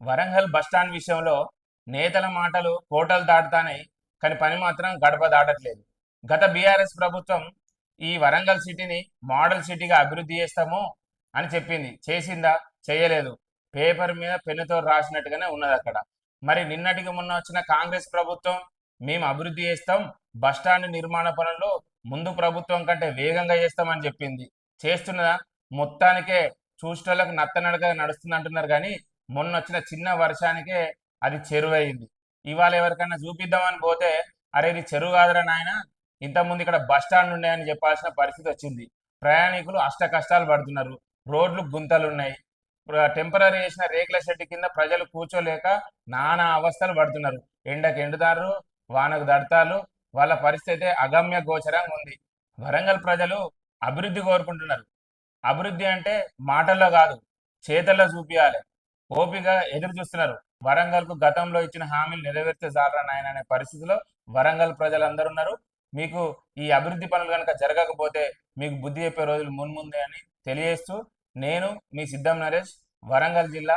Warangal bus stand విషయంలో నేతల మాటలు కోటలు దాటుతాయి, కానీ పని మాత్రం గడప దాటట్లేదు. గత బీఆర్ఎస్ ప్రభుత్వం ఈ వరంగల్ సిటీని మోడల్ సిటీగా అభివృద్ధి చేస్తాము అని చెప్పింది. చేసిందా? చేయలేదు. పేపర్ మీద పెన్నుతో రాసినట్టుగానే ఉన్నది అక్కడ. మరి నిన్నటికి మొన్న వచ్చిన కాంగ్రెస్ ప్రభుత్వం మేము అభివృద్ధి చేస్తాం, బస్టాండ్ నిర్మాణ పనులు ముందు ప్రభుత్వం కంటే వేగంగా చేస్తామని చెప్పింది. చేస్తున్నదా? మొత్తానికే చూసేటోళ్ళకు నత్తనడక నడుస్తుంది అంటున్నారు, కానీ మొన్న వచ్చిన చిన్న వర్షానికే అది చెరువయింది. ఇవాళ ఎవరికైనా చూపిద్దామని పోతే, అరే ఇది చెరువు కాదురా నాయన, ఇంతకుముందు ఇక్కడ బస్ స్టాండ్ ఉన్నాయని చెప్పాల్సిన పరిస్థితి వచ్చింది. ప్రయాణికులు అష్ట కష్టాలు పడుతున్నారు. రోడ్లు గుంతలు ఉన్నాయి. టెంపరీ వేసిన రేకుల షెడ్ కింద ప్రజలు కూర్చోలేక నానా అవస్థలు పడుతున్నారు. ఎండకు ఎండుతారు, వానకు దడతారు. వాళ్ళ పరిస్థితి అగమ్య గోచరంగా ఉంది. వరంగల్ ప్రజలు అభివృద్ధి కోరుకుంటున్నారు. అభివృద్ధి అంటే మాటల్లో కాదు, చేతల్లో చూపియాలి. ఓపిక ఎదురు చూస్తున్నారు. వరంగల్కు గతంలో ఇచ్చిన హామీలు నెరవేర్చే చాలరా నాయన అనే పరిస్థితిలో వరంగల్ ప్రజలందరూ ఉన్నారు. మీకు ఈ అభివృద్ధి పనులు కనుక జరగకపోతే మీకు బుద్ధి చెప్పే రోజులు మున్ముందే అని తెలియజేస్తూ, నేను మీ సిద్ధం నరేష్, వరంగల్ జిల్లా